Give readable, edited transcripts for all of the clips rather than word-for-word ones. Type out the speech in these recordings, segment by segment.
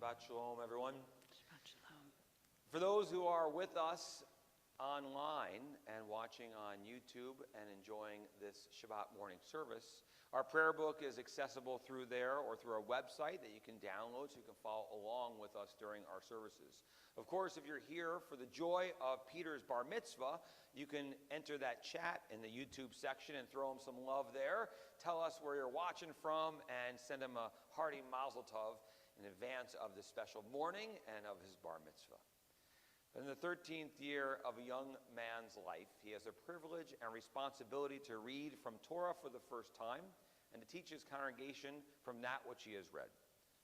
Shabbat Shalom, everyone. Shabbat Shalom. For those who are with us online and watching on YouTube and enjoying this Shabbat morning service, our prayer book is accessible through there or through our website that you can download so you can follow along with us during our services. Of course, if you're here for the joy of Peter's bar mitzvah, you can enter that chat in the YouTube section and throw him some love there. Tell us where you're watching from and send him a hearty mazel tov in advance of this special morning and of his bar mitzvah. In the 13th year of a young man's life, he has the privilege and responsibility to read from Torah for the first time and to teach his congregation from that which he has read.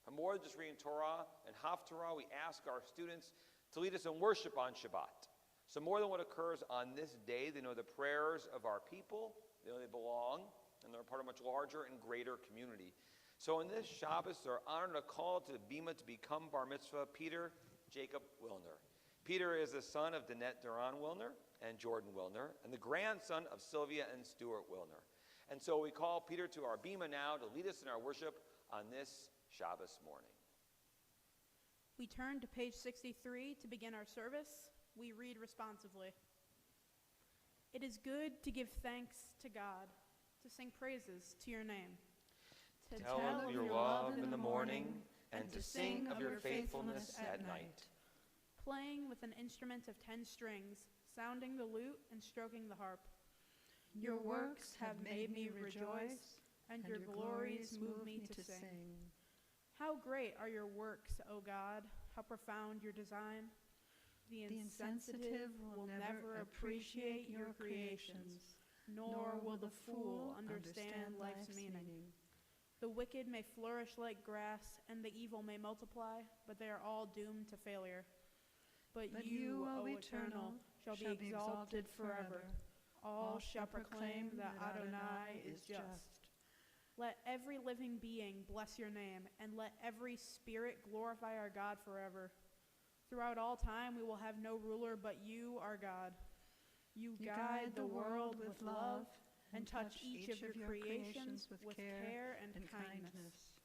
But more than just reading Torah and Haftarah, we ask our students to lead us in worship on Shabbat. So more than what occurs on this day, they know the prayers of our people, they know they belong, and they're part of a much larger and greater community. So in this Shabbos, they're honored to call to the Bima to become bar mitzvah Peter Jacob Willner. Peter is the son of Danette Duran Willner and Jordan Willner, and the grandson of Sylvia and Stuart Willner. And so we call Peter to our Bima now to lead us in our worship on this Shabbos morning. We turn to page 63 to begin our service. We read responsively. It is good to give thanks to God, to sing praises to your name, to tell of your love in the morning, and to sing of your faithfulness at night. Playing with an instrument of 10 strings, sounding the lute and stroking the harp. Your works have made me rejoice, and your glories move me to sing. How great are your works, O God, how profound your design. The insensitive will never appreciate your creations, nor will the fool understand life's meaning. The wicked may flourish like grass, and the evil may multiply, but they are all doomed to failure. But you, O Eternal, shall be exalted forever. All shall proclaim that Adonai is just. Let every living being bless your name, and let every spirit glorify our God forever. Throughout all time we will have no ruler but you, our God. You guide the world with love, and touch each of your creations with care and kindness.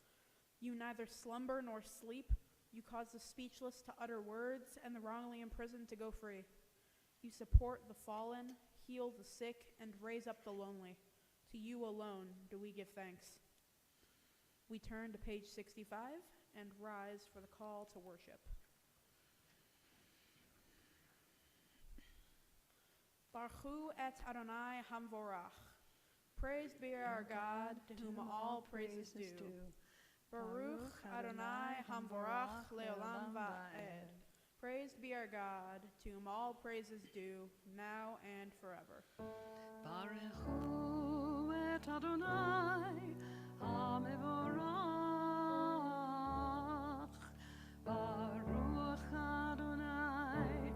You neither slumber nor sleep. You cause the speechless to utter words, and the wrongly imprisoned to go free. You support the fallen, heal the sick, and raise up the lonely. To you alone do we give thanks. We turn to page 65 and rise for the call to worship. Baruch et Adonai Hamvorach. Praised be our God, to whom all praises due. Baruch Adonai Hamvorach Leolam Va'ed. Praised be our God, to whom all praises due, now and forever. Baruch et Adonai Hamvorach. Baruch Adonai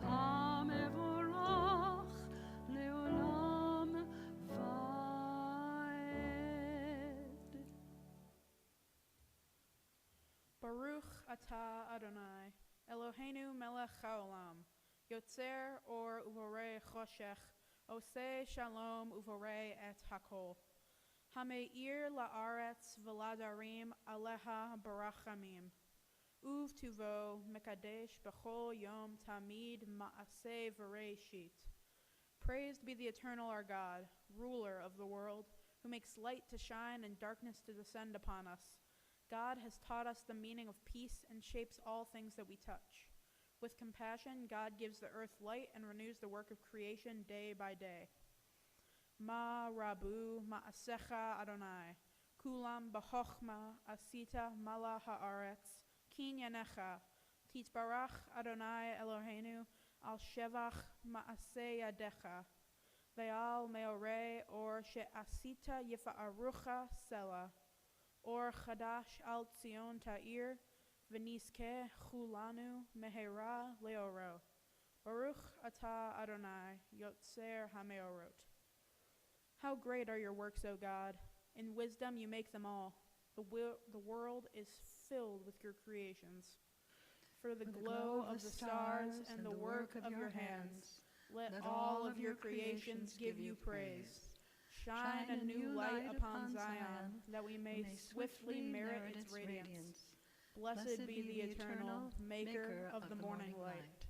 Hamvorach Leolam Va'ed. Baruch atah Adonai, Eloheinu melech haolam, yotzer or uvorei choshech, oseh shalom uvorei et hakol. Hameir la'aretz v'ladarim aleha barachamim. Uv tuvo mekadesh b'chol yom tamid ma'aseh v'reishit. Praised be the eternal our God, ruler of the world, who makes light to shine and darkness to descend upon us. God has taught us the meaning of peace and shapes all things that we touch. With compassion, God gives the earth light and renews the work of creation day by day. Ma rabu ma'asecha Adonai, kulam b'chochma asita mala haaretz, kinyanecha, titbarach Adonai Eloheinu, al shevach ma'aseh yadecha, ve'al meorei or she'asita yifa'arucha sela, or chadash al Tzion ta'ir, v'niske chulanu mehera leoro. Baruch atah Adonai, yotzer hameorot. How great are your works, O God! In wisdom you make them all. The world is filled with your creations. For the glow of the stars and the work of your hands, let all of your creations give you praise. Shine a new light upon Zion, that we may swiftly merit its radiance. Blessed be the eternal maker of the morning light.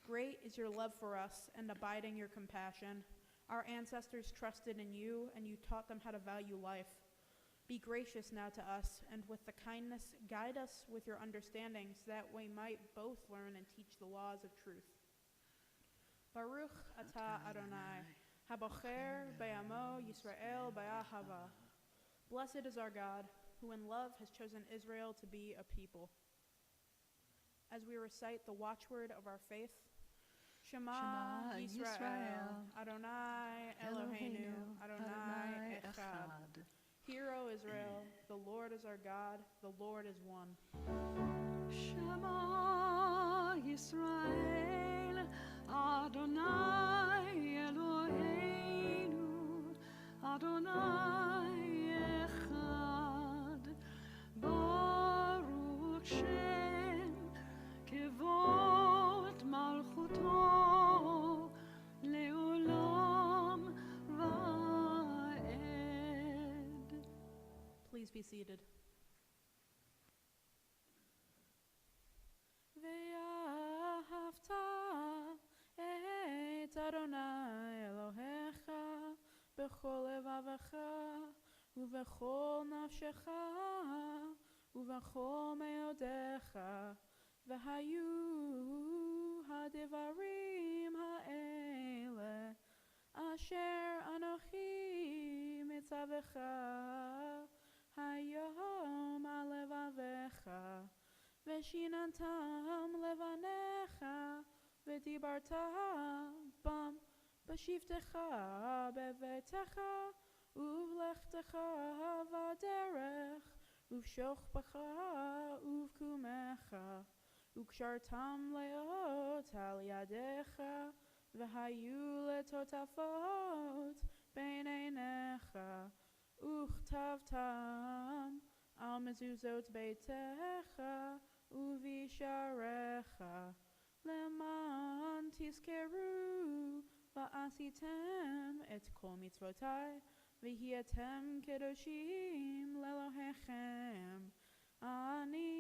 Great is your love for us and abiding your compassion. Our ancestors trusted in you, and you taught them how to value life. Be gracious now to us, and with the kindness, guide us with your understanding, so that we might both learn and teach the laws of truth. Baruch atah Adonai, habocher be'amo Yisrael be'ahava. Blessed is our God, who in love has chosen Israel to be a people. As we recite the watchword of our faith, Shema Yisrael, Adonai Eloheinu, Adonai Echad. Hear, O Israel, the Lord is our God, the Lord is one. Shema Yisrael, Adonai Eloheinu, Adonai Echad. Baruch Shem Kevod Malchuto Leolam Va'ed. Please be seated. Ve'ahavta et Adonai Elohecha b'chol levavecha u'v'chol nafshecha u'v'chol meodecha v'hayu hadivarim ha'ele asher anochi mitzavecha hayom alevavecha v'shinantam levanecha v'dibarta bam b'shivtecha bevetecha uvlechtecha v'derech uv'shochbecha uv'kumecha ukshartam leot al yadecha v'hayu letotafot beineinecha uchtavtam al mezuzot beitecha uvisharecha leman tiskeru va'asitem et kol mitzvotai v'hiatem kedoshim lelohechem ani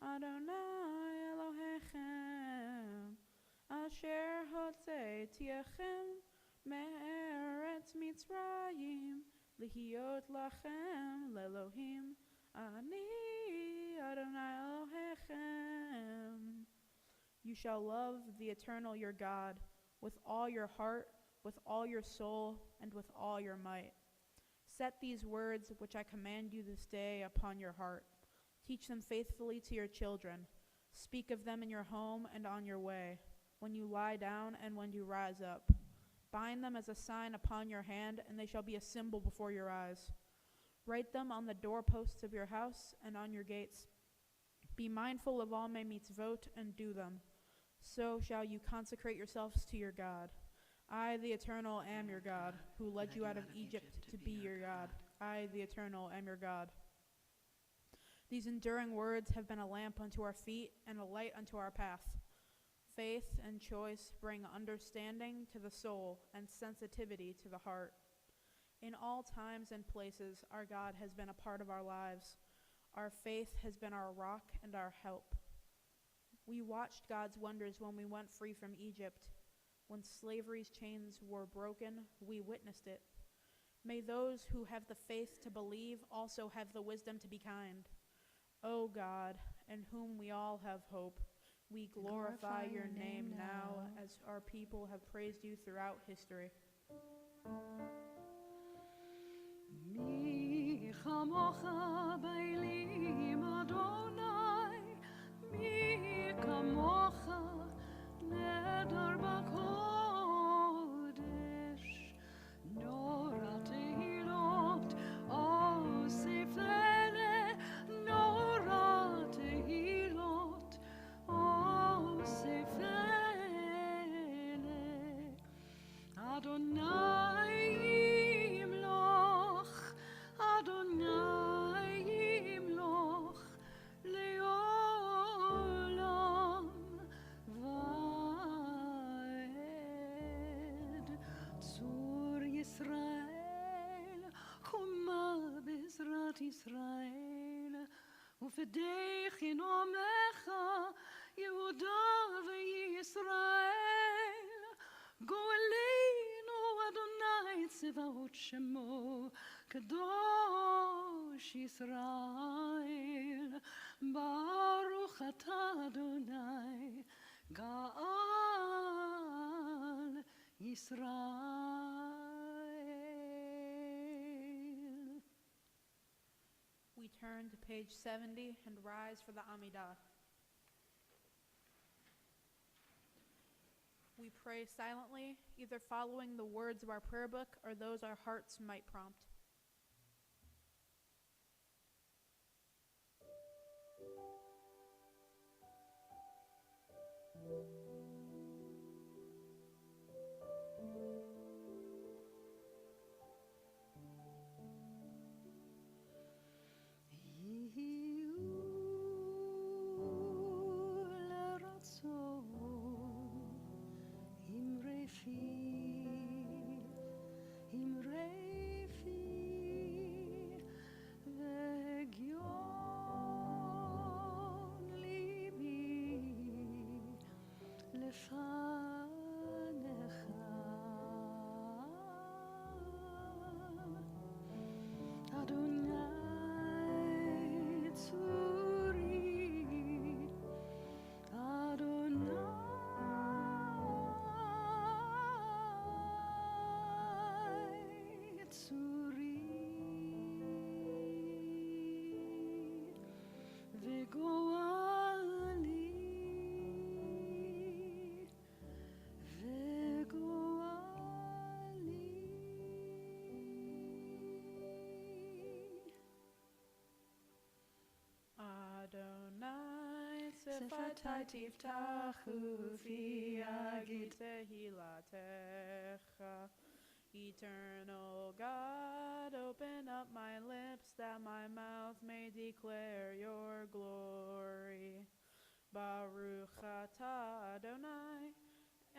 Adonai Elohechem asher hotzetiechem me'eretz Mitzrayim Lihiot lachem lelohim ani Adonai Elohechem. You shall love the eternal your God with all your heart, with all your soul, and with all your might. Set these words which I command you this day upon your heart. Teach them faithfully to your children. Speak of them in your home and on your way, when you lie down and when you rise up. Bind them as a sign upon your hand, and they shall be a symbol before your eyes. Write them on the doorposts of your house and on your gates. Be mindful of all my mitzvot and do them. So shall you consecrate yourselves to your God. I, the Eternal, am your God, who led you out of Egypt to be your God. I, the Eternal, am your God. These enduring words have been a lamp unto our feet and a light unto our path. Faith and choice bring understanding to the soul and sensitivity to the heart. In all times and places, our God has been a part of our lives. Our faith has been our rock and our help. We watched God's wonders when we went free from Egypt. When slavery's chains were broken, we witnessed it. May those who have the faith to believe also have the wisdom to be kind. O God, in whom we all have hope, we glorify your name now as our people have praised you throughout history. מי כמוך באלים אדוני, מי כמוך נדר בקודש, נורא תהילות אוסיפנה, נורא תהילות אוסיפנה, אדוני ימלוך, אדוני ימלוך לעולם ועד. צור ישראל קומה בעזרת ישראל, ופדך ינומך יהודה וישראל. גואלנו אדוני צבאות שמו, קדוש ישראל. ברוך אתה אדוני גאל ישראל. We turn to page 70 and rise for the Amidah. We pray silently, either following the words of our prayer book or those our hearts might prompt. שפתי תפתחו פי אגיד Tehilatecha. Eternal God, open up my lips that my mouth may declare your glory. Baruch atah Adonai,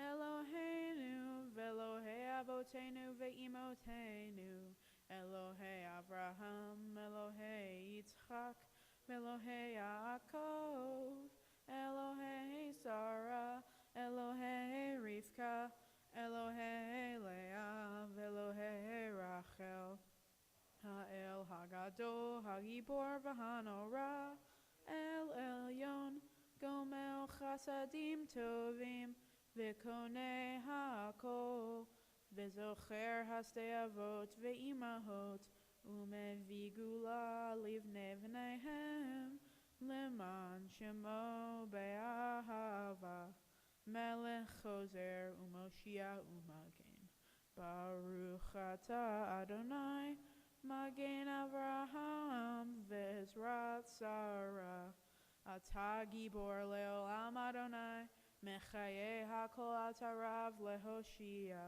Eloheinu, ve'Elohei avotenu ve'imotenu, Elohei Avraham, Elohei Yitzchak, Elohei Yaakov, Elohei Sarah, Elohei Rivka, Elohei Leah, Elohei Rachel, Ha'el Hagadol, Hagibor v'Hanora, El Elyon, Gomel Chasadim Tovim, V'Konei Ha'akol, V'Zocher Hasdei Avot Ve'imahot, Umevi Gula Livnei V'neihem, Leman Shemo Be'ahava, Melech Choser Umoshia Umagen. Baruch atah Adonai, Magen Avraham Ve'ezrat Sarah. Atah Gibor Leolam Adonai, Mechaye HaKol Atarav Lehoshia.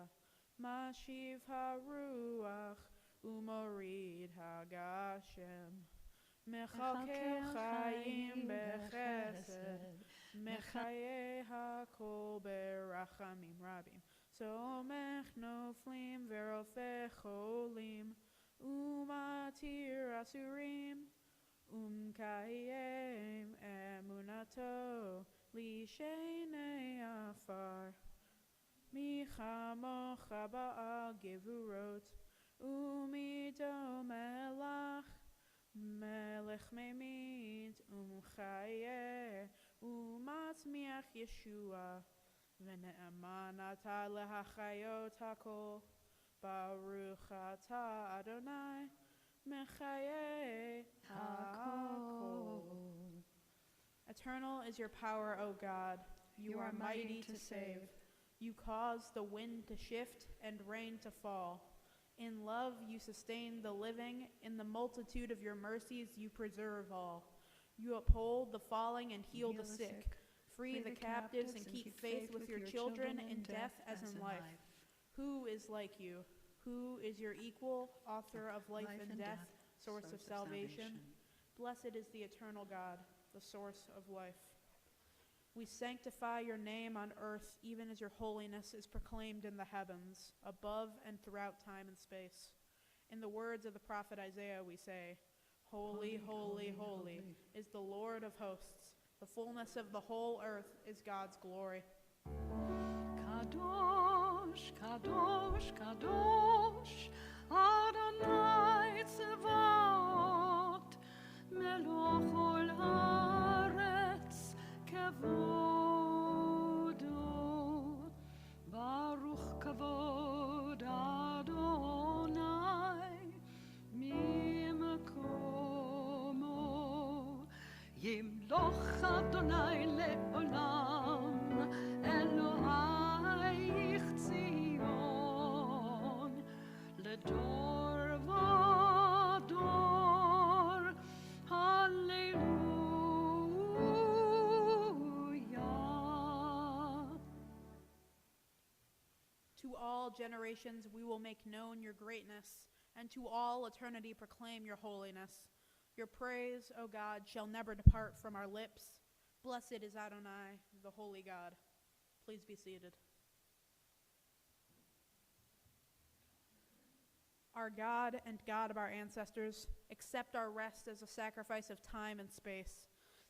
Mashiv HaRuach Umorid HaGashem. Mechalkel Chaim Bechesed, Mechaye HaKol Berachamim Rabim. Somech Noflim Verofeh Cholim, Umatir Asurim, Umkayem emunato li shene afar. Michamocha ba'al gevurot umido melach melech memit umchaye umatzmiach Yeshua v'ne'eman ata lehachayot hakol baruch ata Adonai mechaye hakol. Eternal is your power, O God. You are mighty to save. You cause the wind to shift and rain to fall. In love you sustain the living. In the multitude of your mercies you preserve all. You uphold the falling and heal the sick. Free the captives and keep faith with your children in death as in life. Who is like you? Who is your equal, author of life and death, source of salvation? Blessed is the eternal God, the source of life. We sanctify your name on earth, even as your holiness is proclaimed in the heavens, above and throughout time and space. In the words of the prophet Isaiah, we say, Holy, holy, holy is the Lord of hosts. The fullness of the whole earth is God's glory. Kadosh, Kadosh, Kadosh, Adonai Tzvaot, Meloch ol haaretz kavodo. Baruch kavod Adonai mimakomo. Yimloch Adonai le'olam, Elohai Zion, Ledor vador, Hallelujah. To all generations we will make known your greatness, and to all eternity proclaim your holiness. Your praise, O God, shall never depart from our lips. Blessed is Adonai, the holy God. Please be seated. Our God and God of our ancestors, accept our rest as a sacrifice of time and space.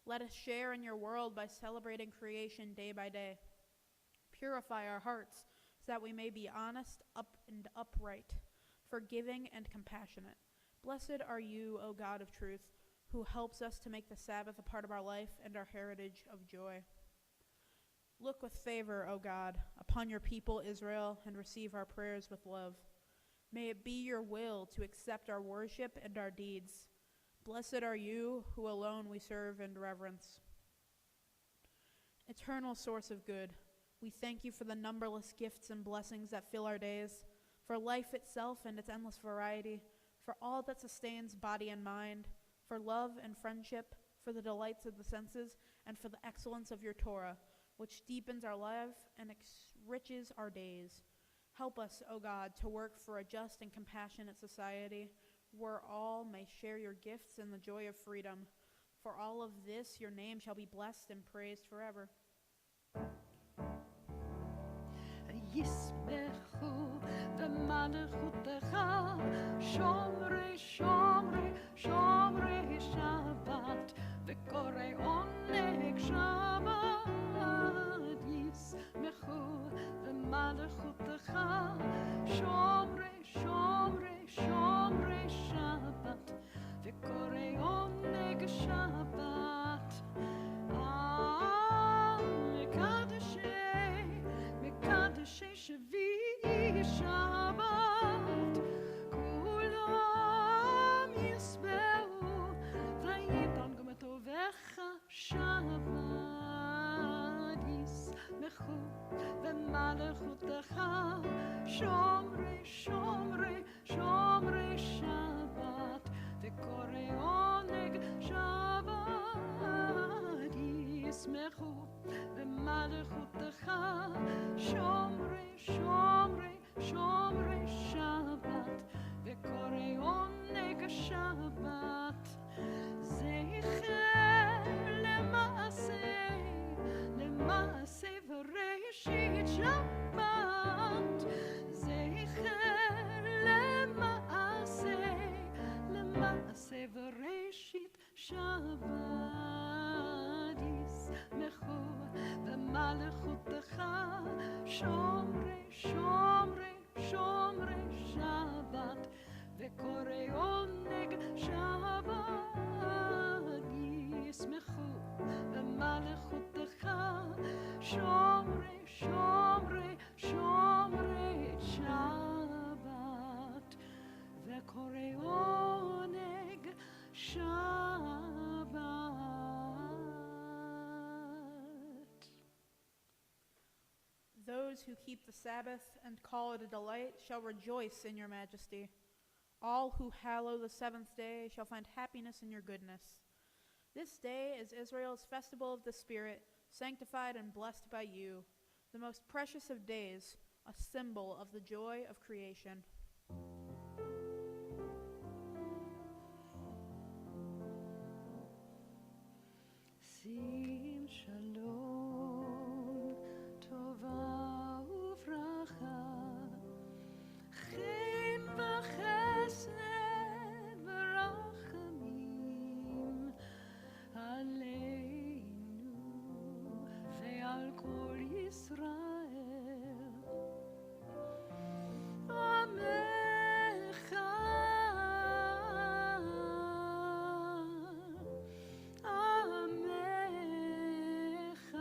Let us share in your world by celebrating creation day by day. Purify our hearts so that we may be honest, and upright, forgiving and compassionate. Blessed are you, O God of truth, who helps us to make the Sabbath a part of our life and our heritage of joy. Look with favor, O God, upon your people Israel, and receive our prayers with love. May it be your will to accept our worship and our deeds. Blessed are you, who alone we serve and reverence. Eternal source of good, we thank you for the numberless gifts and blessings that fill our days, for life itself and its endless variety, for all that sustains body and mind, for love and friendship, for the delights of the senses, and for the excellence of your Torah, which deepens our life and enriches our days. Help us, O God, to work for a just and compassionate society, where all may share your gifts and the joy of freedom. For all of this, your name shall be blessed and praised forever. Yismechu v'malchutecha, shomrei, shomrei, shomrei Shabbat, v'korei oneg Shabbat. Yismechu v'malchutecha, shomrei, shomrei, shomrei Shabbat, v'korei oneg Shabbat. Mekadeshei Shvi Shabbat, kulam yisbeu v'yidan g'metovecha Shabbat. Yismechu v'malchutecha, shomrei, shomrei, shomrei Shabbat, v'korei oneg Shabbat. Yismechu v'malchutecha, shomrei, shomrei, shomrei Shabbat, v'korei oneg Shabbat. Zecher למעשה וראשית שבת. זכר למעשה וראשית ראשית שבת ישמחו במלכותך שומרי שומרי שומרי שבת וקוראי עונג שבת ישמחו במלכותך שומרי שומרי שומרי שבת וקוראי עונג שבת. Those who keep the Sabbath and call it a delight shall rejoice in your majesty. All who hallow the seventh day shall find happiness in your goodness. This day is Israel's festival of the Spirit, sanctified and blessed by you, the most precious of days, a symbol of the joy of creation. שים שלום, טובה וברכה, חן וחסד ורחמים עלינו ועל כל ישראל. עמך, עמך,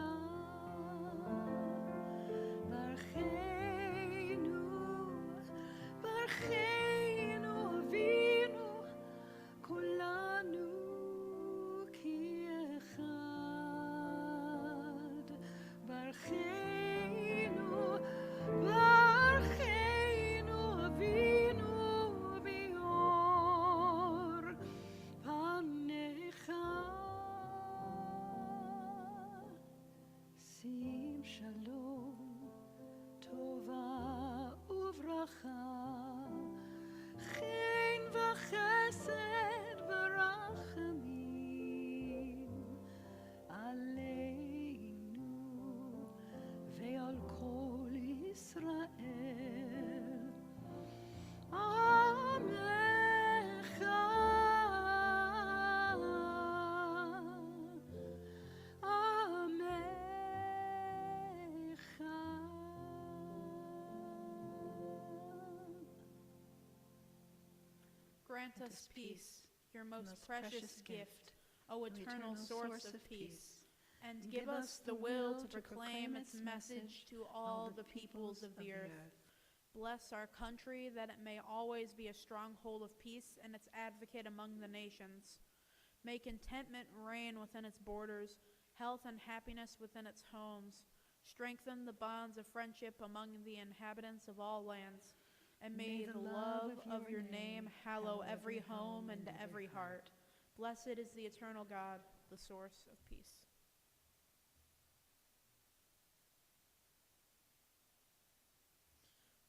ברכנו, ברכנו אבינו, כולנו כי אחד. ברכנו, ברכנו אבינו באור פניך. שים שלום, טובה וברכה, חן וחסד ורחמים עלינו ועל כל ישראל. עמך, עמך. Grant us peace, your most precious gift, O eternal source of peace, and give us the will to proclaim its message to all the peoples of the earth. Bless our country that it may always be a stronghold of peace and its advocate among the nations. May contentment reign within its borders, health and happiness within its homes. Strengthen the bonds of friendship among the inhabitants of all lands. And may the love of your name hallow every home and every heart. Blessed is the eternal God, the source of peace.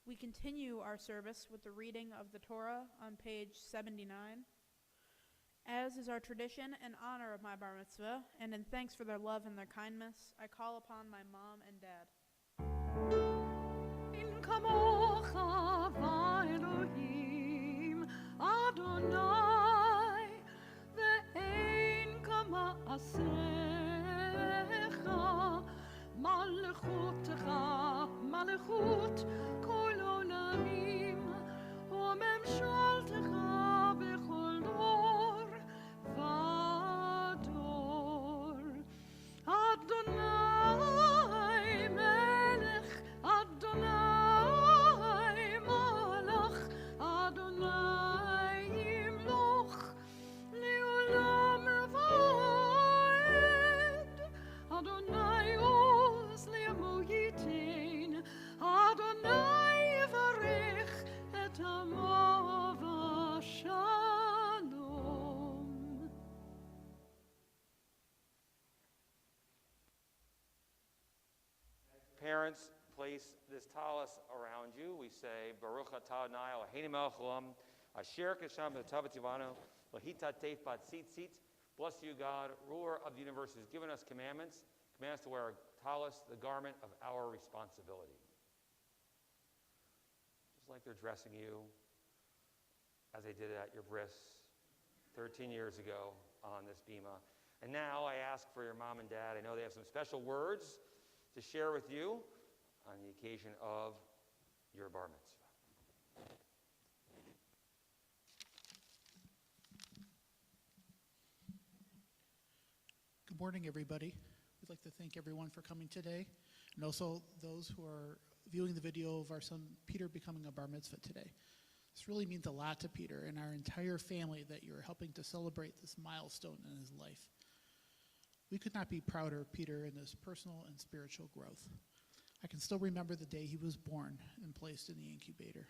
We continue our service with the reading of the Torah on page 79. As is our tradition, in honor of my bar mitzvah, and in thanks for their love and their kindness, I call upon my mom and dad. In kamocha v'Elohim Adonai ve'ein kama'asecha malchutecha malchut kol olamim u'memshaltecha bechol dor v'dor. Adonai melech, Adonai malach, Adonai yimloch leolam va'ed. Adonai oz le'amo yitin, Adonai yivarech et amo v'shalom. Parents, place this talus around you. We say, Baruch atah Adonai Eloheinu melech haolam, asher kesham b'tov v'tivanu, lahita teif bat tzitzit. Bless you, God, ruler of the universe, who's given us commandments. Command us to wear a talus, the garment of our responsibility. Just like they're dressing you, as they did at your bris, 13 years ago on this bima. And now I ask for your mom and dad. I know they have some special words to share with you on the occasion of your bar mitzvah. Good morning, everybody. We'd like to thank everyone for coming today, and also those who are viewing the video of our son Peter becoming a bar mitzvah today. This really means a lot to Peter and our entire family that you're helping to celebrate this milestone in his life. We could not be prouder of Peter in his personal and spiritual growth. I can still remember the day he was born and placed in the incubator.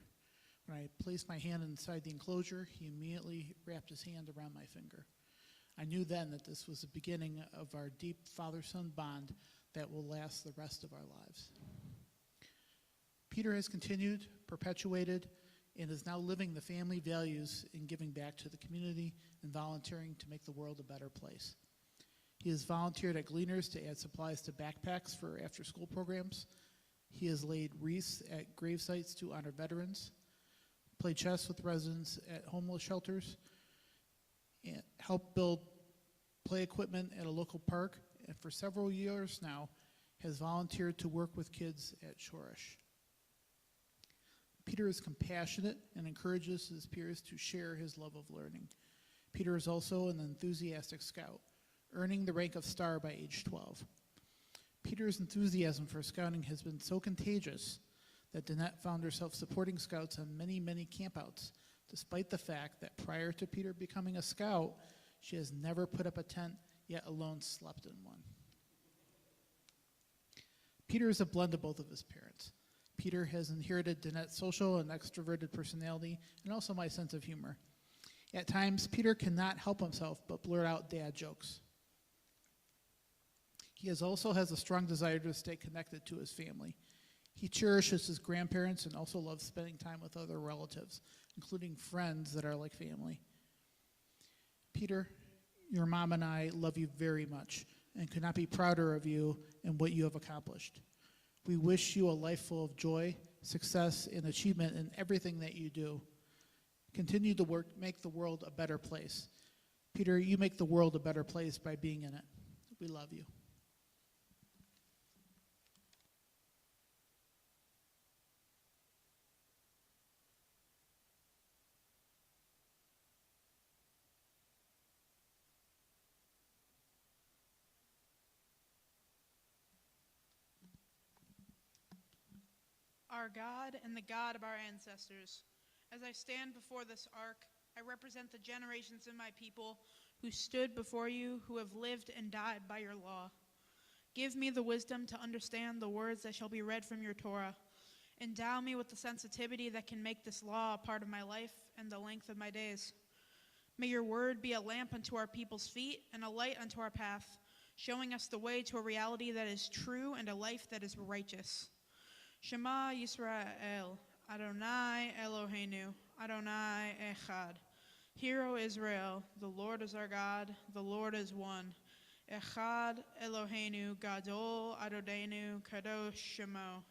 When I placed my hand inside the enclosure, he immediately wrapped his hand around my finger. I knew then that this was the beginning of our deep father-son bond that will last the rest of our lives. Peter has continued, perpetuated, and is now living the family values in giving back to the community and volunteering to make the world a better place. He has volunteered at Gleaners to add supplies to backpacks for after-school programs. He has laid wreaths at grave sites to honor veterans, played chess with residents at homeless shelters, and helped build play equipment at a local park, and for several years now has volunteered to work with kids at Shorish. Peter is compassionate and encourages his peers to share his love of learning. Peter is also an enthusiastic scout, earning the rank of star by age 12. Peter's enthusiasm for scouting has been so contagious that Danette found herself supporting scouts on many, many campouts, despite the fact that prior to Peter becoming a scout, she has never put up a tent, yet alone slept in one. Peter is a blend of both of his parents. Peter has inherited Danette's social and extroverted personality, and also my sense of humor. At times, Peter cannot help himself but blurt out dad jokes. He also has a strong desire to stay connected to his family. He cherishes his grandparents and also loves spending time with other relatives, including friends that are like family. Peter, your mom and I love you very much and could not be prouder of you and what you have accomplished. We wish you a life full of joy, success, and achievement in everything that you do. Continue to work, make the world a better place. Peter, you make the world a better place by being in it. We love you. Our God and the God of our ancestors, as I stand before this ark, I represent the generations of my people who stood before you, who have lived and died by your law. Give me the wisdom to understand the words that shall be read from your Torah. Endow me with the sensitivity that can make this law a part of my life and the length of my days. May your word be a lamp unto our people's feet and a light unto our path, showing us the way to a reality that is true and a life that is righteous. Shema Yisrael, Adonai Eloheinu, Adonai Echad. Hear, O Israel, the Lord is our God, the Lord is one. Echad Eloheinu, Gadol Adonenu, Kadosh Shemo.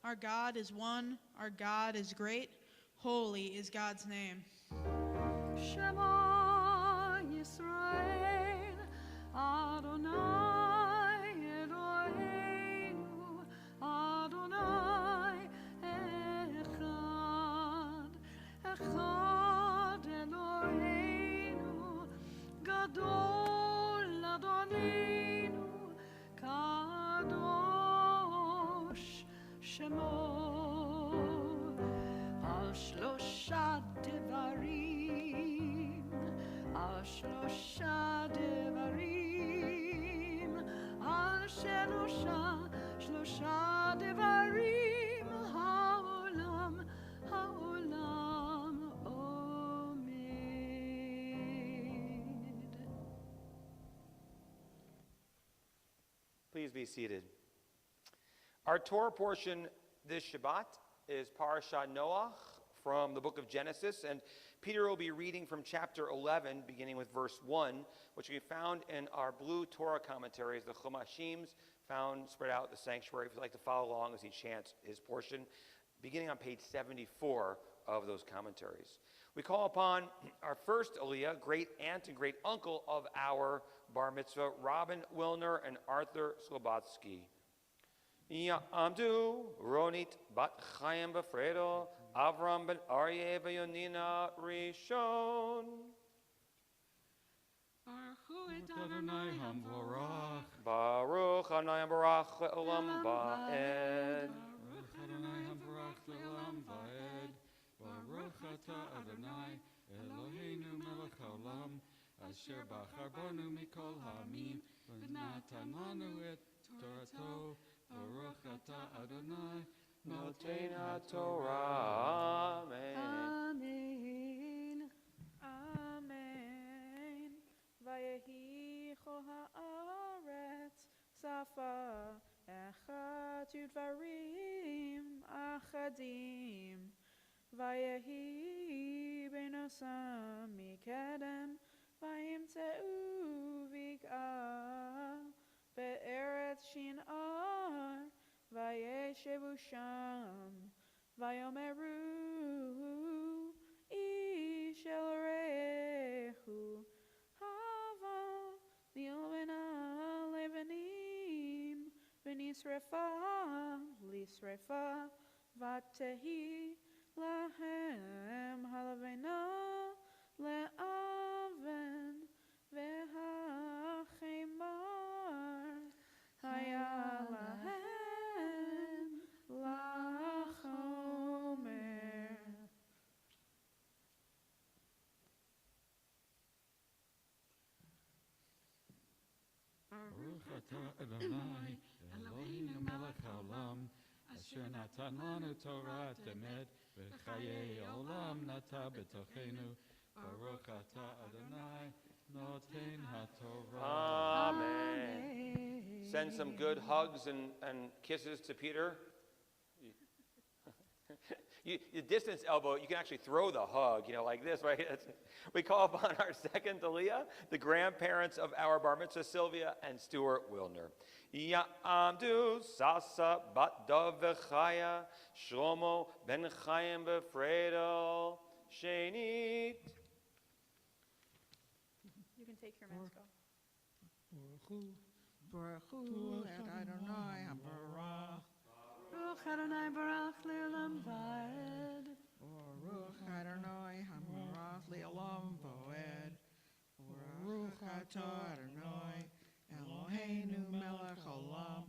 Our God is one, our God is great, holy is God's name. Shema Yisrael, Adonai Eloheinu, Adonai Echad, Echad Eloheinu, Gadol Adonenu, Kadosh Shemo. Al Shlosha Devarim, Al Shlosha Devarim, Al Shlosha Devarim, Haolam, Haolam Omed. Please be seated. Our Torah portion this Shabbat is Parashat Noach from the book of Genesis, and Peter will be reading from chapter 11, beginning with verse 1, which can be found in our blue Torah commentaries, the Chumashim, found spread out in the sanctuary. If you'd like to follow along as he chants his portion, beginning on page 74 of those commentaries. We call upon our first Aliyah, great aunt and great uncle of our bar mitzvah, Robin Willner and Arthur Slobotsky. Ya'amdu Ronit bat Chaim Befredo, Avram ben Aryeh Vayonina Rishon. Baruch et Adonai Hamvorach. Baruch Adonai Barach Le'olam Va'ed. Baruch Adonai Hamvorach le'olam va'ed. Baruch ata Adonai Eloheinu melech haolam, asher bachar banu mikol ha'amim, v'natan lanu et Torato. Baruch ata Adonai Noten HaTorah. Amen. Amen. Amen. Vayehi chol haaretz safa echad udvarim achadim. Vayehi benosam mikedem vayimtzeu vig'al be'eretz shin'ar vayeshevu sham vayomeru ish el rehu hava nilvena levanim v'nisrefa lisrefa vatehi lahem halavena le'aven v'hachemar haya lahem lachomer. Baruch ata Adonai Eloheinu melech haolam, asher natan lanu Torat emet, v'chayei olam nata b'tochenu. Baruch ata Adonai noten haTorah. Amen. Send some good hugs and kisses to Peter. You distance elbow, you can actually throw the hug, like this, right? We call upon our second Aliyah, the grandparents of our bar mitzvah, Sylvia and Stuart Willner. Ya'amdu Sasa bat Dov v'chaya, Shlomo ben Chaim b'Fredel, Shenit. You can take your mask off. Baruch et Adonai Hamvorach. Baruch Adonai Barach le'olam va'ed. Baruch Adonai Hamvorach le'olam va'ed. Baruch ata Adonai Eloheinu melech haolam,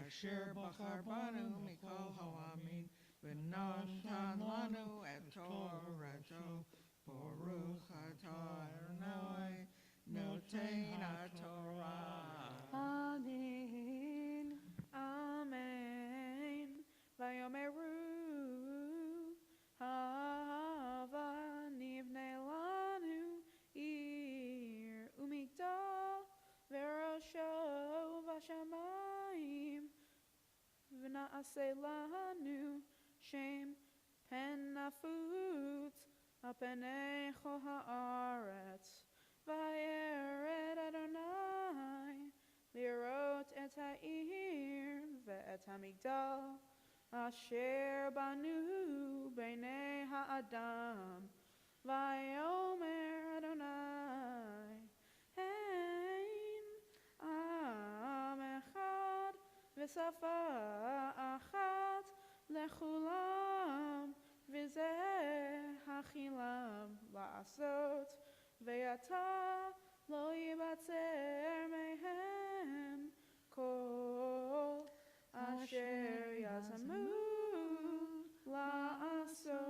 asher bachar banu mikol ha'amim, v'natan lanu et Torato. Baruch ata Adonai noten haTorah. Amen. Amen. Vayomeru hava nivne lanu ir umigdal verosho vashamayim v'na'aseh lanu shem pen nafutz apenei chol haaretz vayered Adonai lirot et ha'ir ve'et hamigdal asher banu b'nei ha'adam vayomer Adonai hein am echad v'safa achat lechulam v'zeh hachilam la'asot ve'ata lo yibatzer mehem kol asher yazamu la'asot.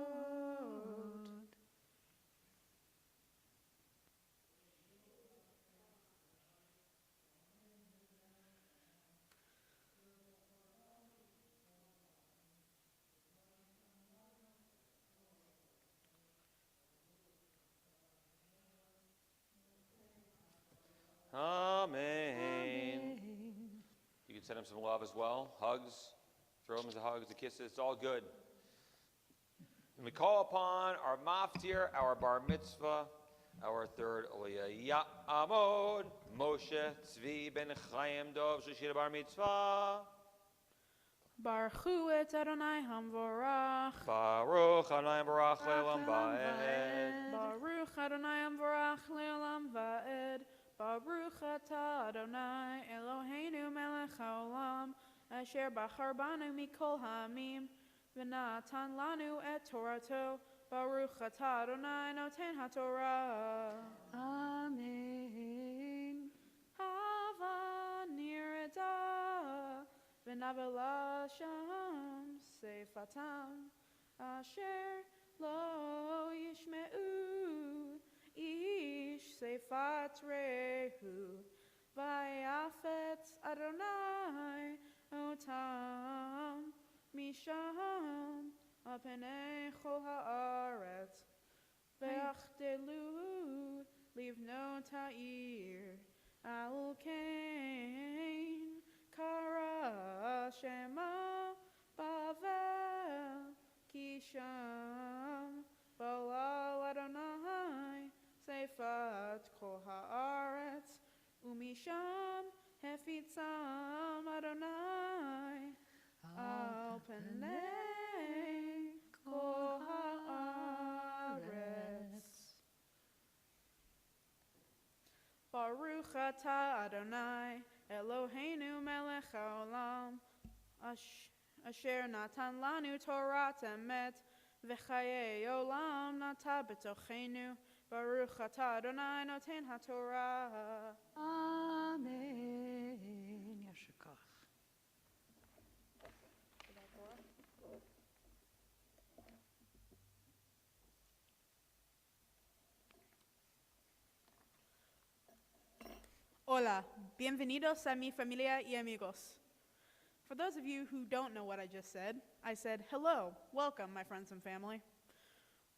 Amen. You can send him some love as well. Hugs. Throw him as a hug, as a kiss. It's all good. And we call upon our maftir, our bar mitzvah, our third Aliyah. Baruch hu et Adonai hamvorach. Baruch Adonai Barach Le'olam Va'ed. Baruch Adonai hamvorach le'olam va'ed. Baruch atah Adonai Eloheinu melech haolam asher bachar banu mikol ha'amim v'natan lanu et Torato. Baruch atah Adonai noten haTorah. Amen. Hava nirada v'navela sham seifatam asher lo yishme'u ish seifat rehu vayafet Adonai otam misham apenei chol haaretz ve'achdelu livno ta'ir al kain kara shema bavel kisham balal Adonai seifat kol haaretz umisham hefitzam Adonai al penei kol haaretz. Baruch atah Adonai Eloheinu melech haolam asher natan lanu Torah emet v'chayei olam nata b'tochenu. Baruch atah Adonai noten haTorah. Amen. Yashikach. Hola, bienvenidos a mi familia y amigos. For those of you who don't know what I just said, I said, hello, welcome, my friends and family.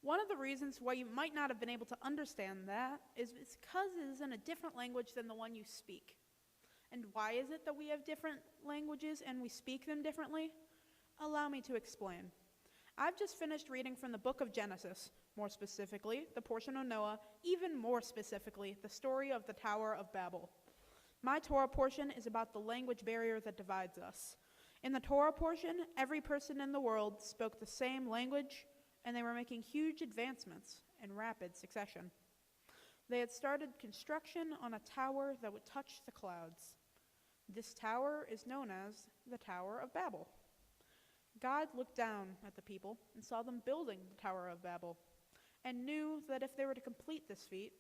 One of the reasons why you might not have been able to understand that is because it is in a different language than the one you speak. And why is it that we have different languages and we speak them differently? Allow me to explain. I've just finished reading from the book of Genesis, more specifically, the portion of Noah, even more specifically, the story of the Tower of Babel. My Torah portion is about the language barrier that divides us. In the Torah portion, every person in the world spoke the same language, and they were making huge advancements in rapid succession. They had started construction on a tower that would touch the clouds. This tower is known as the Tower of Babel. God looked down at the people and saw them building the Tower of Babel, and knew that if they were to complete this feat,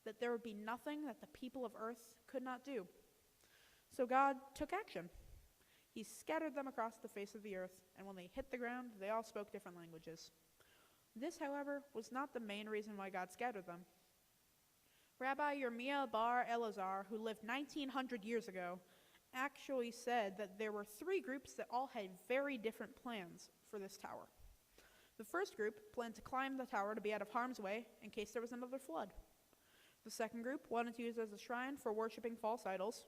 that there would be nothing that the people of earth could not do. So God took action. He scattered them across the face of the earth, and when they hit the ground, they all spoke different languages. This, however, was not the main reason why God scattered them. Rabbi Yirmiyah bar Elazar, who lived 1900 years ago, actually said that there were three groups that all had very different plans for this tower. The first group planned to climb the tower to be out of harm's way in case there was another flood. The second group wanted to use it as a shrine for worshiping false idols.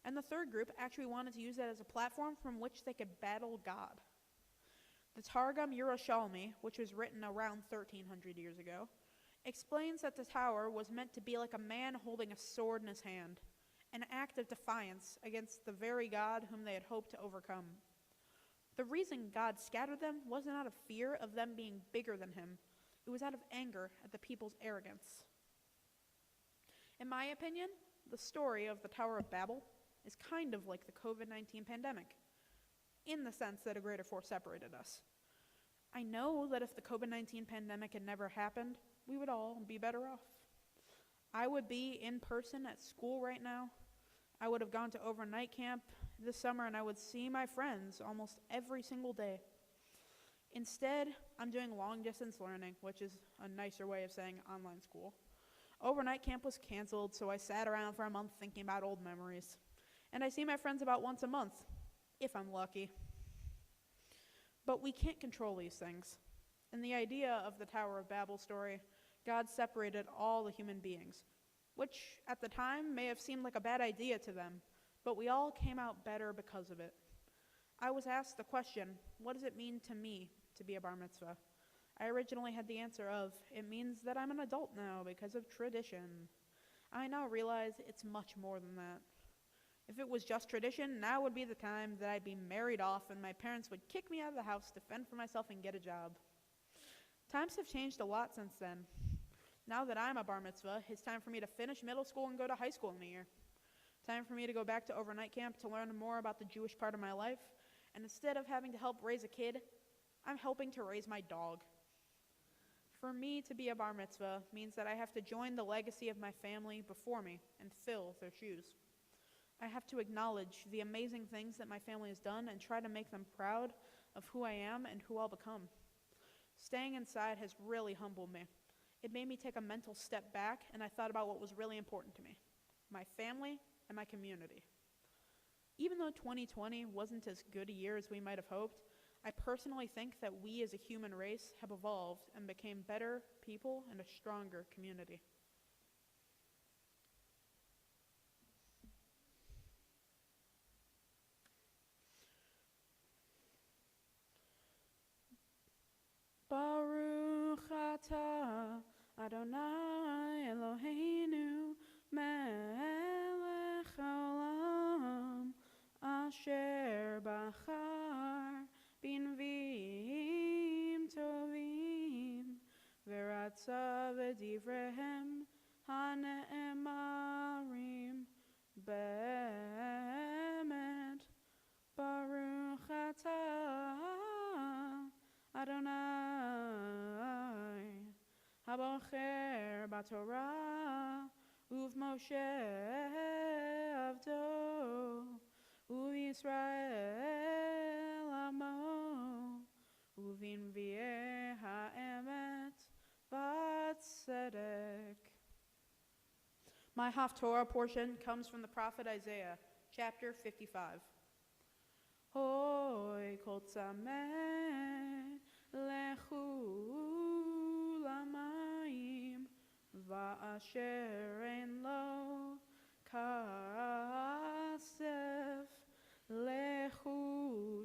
And the third group actually wanted to use it as a platform from which they could battle God. The Targum Yerushalmi, which was written around 1300 years ago, explains that the tower was meant to be like a man holding a sword in his hand, an act of defiance against the very God whom they had hoped to overcome. The reason God scattered them wasn't out of fear of them being bigger than him. It was out of anger at the people's arrogance. In my opinion, the story of the Tower of Babel is kind of like the COVID-19 pandemic, in the sense that a greater force separated us. I know that if the COVID-19 pandemic had never happened, we would all be better off. I would be in person at school right now. I would have gone to overnight camp this summer, and I would see my friends almost every single day. Instead, I'm doing long-distance learning, which is a nicer way of saying online school. Overnight camp was canceled, so I sat around for a month thinking about old memories. And I see my friends about once a month, if I'm lucky. But we can't control these things. In the idea of the Tower of Babel story, God separated all the human beings, which at the time may have seemed like a bad idea to them, but we all came out better because of it. I was asked the question, what does it mean to me to be a bar mitzvah? I originally had the answer of, it means that I'm an adult now because of tradition. I now realize it's much more than that. If it was just tradition, now would be the time that I'd be married off and my parents would kick me out of the house to fend for myself and get a job. Times have changed a lot since then. Now that I'm a bar mitzvah, it's time for me to finish middle school and go to high school in a year. Time for me to go back to overnight camp to learn more about the Jewish part of my life. And instead of having to help raise a kid, I'm helping to raise my dog. For me to be a bar mitzvah means that I have to join the legacy of my family before me and fill their shoes. I have to acknowledge the amazing things that my family has done and try to make them proud of who I am and who I'll become. Staying inside has really humbled me. It made me take a mental step back, and I thought about what was really important to me: my family and my community. Even though 2020 wasn't as good a year as we might have hoped, I personally think that we as a human race have evolved and became better people and a stronger community. Baruch atah Adonai Eloheinu melech haolam asher bachar b'nviim tovim v'ratza v'divrehem hane'emarim be'emet. Baruch atah Adonai Habocher b'Torah u'v'Moshe avdo u'Yisrael amo u'v'nvi'eh ha'emet v'tzedek. My Haftorah portion comes from the prophet Isaiah, chapter 55. Hoi kol tzameh lechu lamayim va'asher ein lo kasef lechu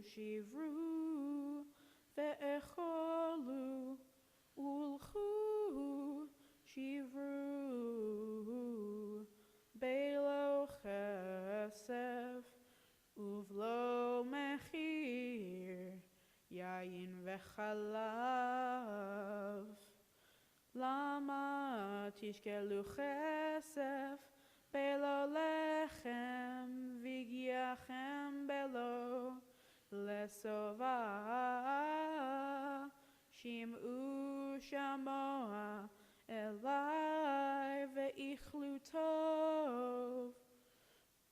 shivru ve'echolu ulchu shivru beilo chesef uvlo mechir yayin vechalav. Lama tishkelu chesef belo lechem vigiachem belo lesova shim'u shamoa elai ve'ichlu tov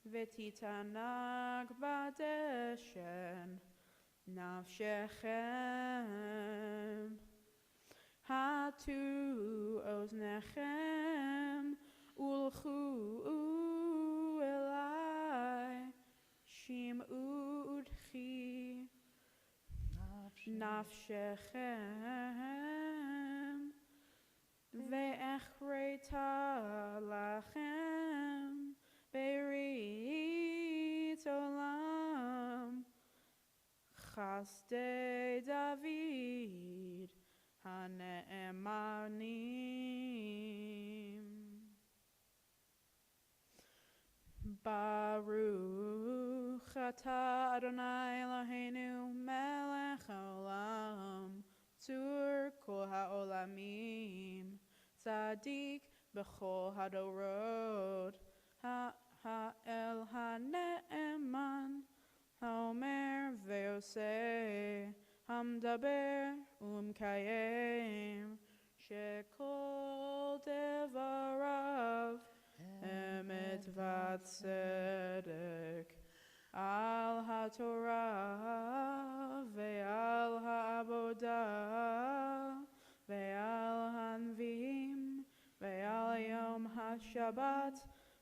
v'titanag badeshen nafshechem. Hatu oznechem ulchu elai shim'u udchi nafshechem ve'echreta lachem berit olam chasdei David hane'emanim. Baruch atah Adonai Eloheinu melech haolam tzur kol ha'olamim tzadik b'chol hadorot ha'el hane'eman haomer ve'oseh hamdaber umkayem shekol devarav emet v'tzedek al haTorah ve'al ha'avodah ve'al hanviim ve'al yom ha'shabbat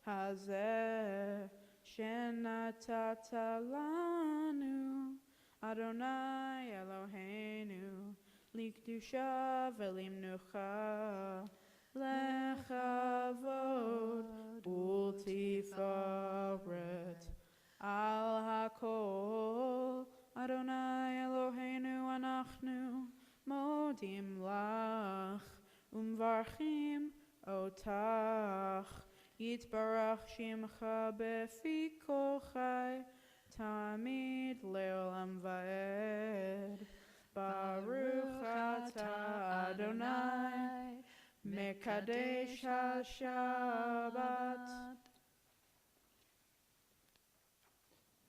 hazeh shenatata lanu Adonai Eloheinu likdusha ve'limnucha lechavod ultifaret al hakol Adonai Eloheinu anachnu modim lach umvarchim otach Yitbarach Shimcha Befi Kol Chai Tamid Leolam Vaed. Baruch Atah Adonai Mekadesh HaShabbat.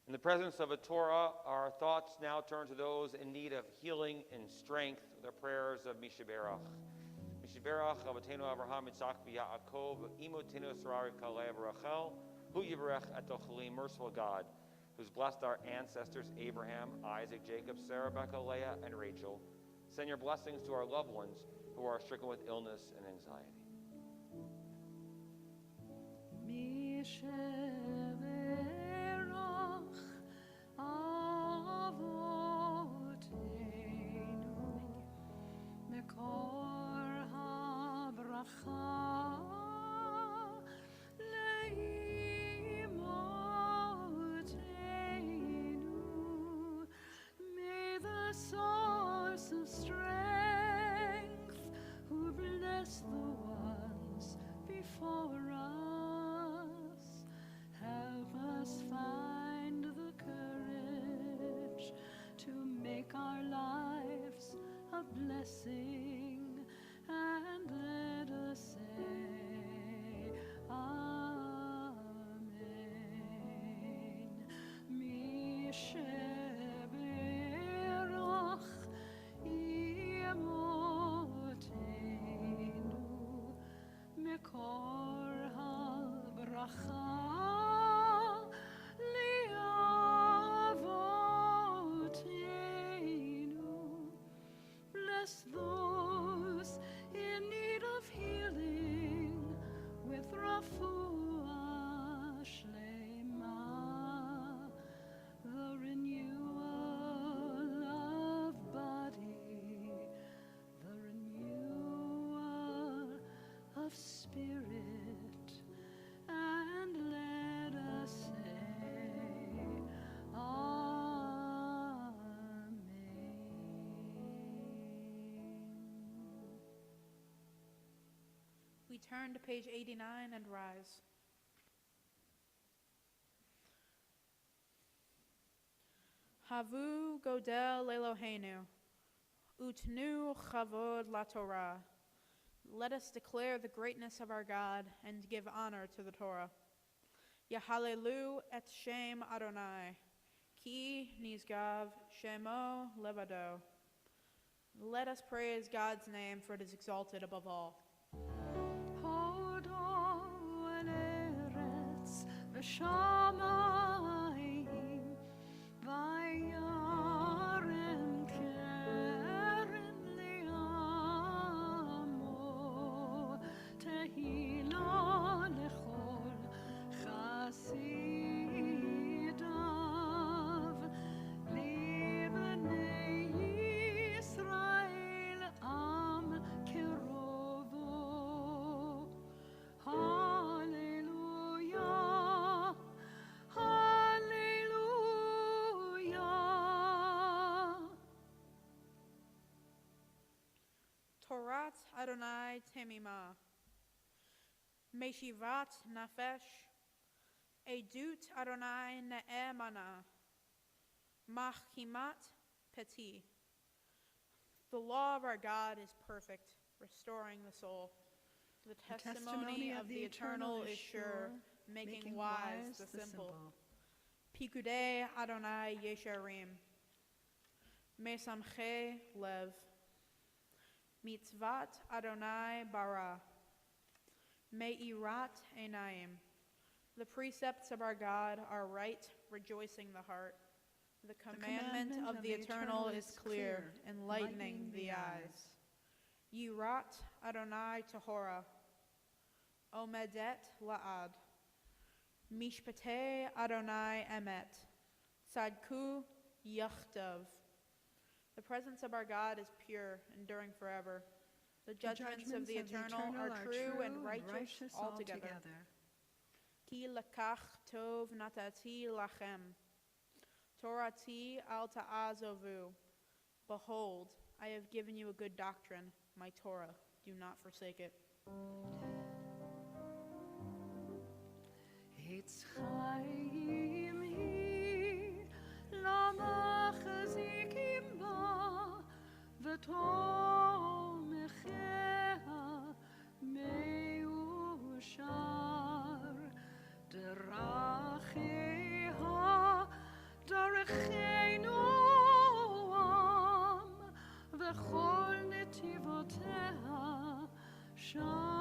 In the presence of a Torah, our thoughts now turn to those in need of healing and strength, the prayers of Mishaberach. Mishaberach, Avotenu Avraham, Yitzchak, Yaakov, Imotenu Sarari Kalev Rachel, Hu Yivarech Etochalim, merciful God, who's blessed our ancestors Abraham, Isaac, Jacob, Sarah, Rebekah, Leah, and Rachel. Send your blessings to our loved ones who are stricken with illness and anxiety. May the source of strength who bless the ones before us help us find the courage to make our lives a blessing, and let us say Amen. Misheberach Imotenu Mekor HaBracha Liavotenu. Bless those in need of healing with Refuah Shlema, the renewal of body, the renewal of spirit, and let us say Amen. We turn to page 89 and rise. Havu Godel Eloheinu, Utnu Chavod La Torah. Let us declare the greatness of our God and give honor to the Torah. Yahalelu et Shem Adonai, Ki Nizgav Shemo Levado. Let us praise God's name, for it is exalted above all. Hodo el eretz v'shamayim vayarem keren li'amo tehila lechol chasidav libnei Yisrael am kerovo. Hallelujah, hallelujah. Torat Adonai Temima, Meshivat Nafesh, Edut Adonai Ne'emana, Machkimat Peti. The law of our God is perfect, restoring the soul. The testimony of the Eternal is sure, making wise the simple. Pikudei Adonai Yesharim, Mesamche Lev, Mitzvat Adonai Bara, Meirat Einayim. The precepts of our God are right, rejoicing the heart. The commandment of the Eternal is clear, enlightening the eyes. Yirat Adonai Tahora, Omedet La'ad, Mishpatei Adonai Emet, Tzadku Yachtav. The presence of our God is pure, enduring forever. The judgments of the Eternal are true and righteous altogether. Ki lakach tov natati lachem, Torati al ta'azovu. Behold, I have given you a good doctrine, my Torah. Do not forsake it. חיים היא למחזיקים בה ותומכיה מאושר דרכיה דרכנו עם וכל נתיבותיה שלום.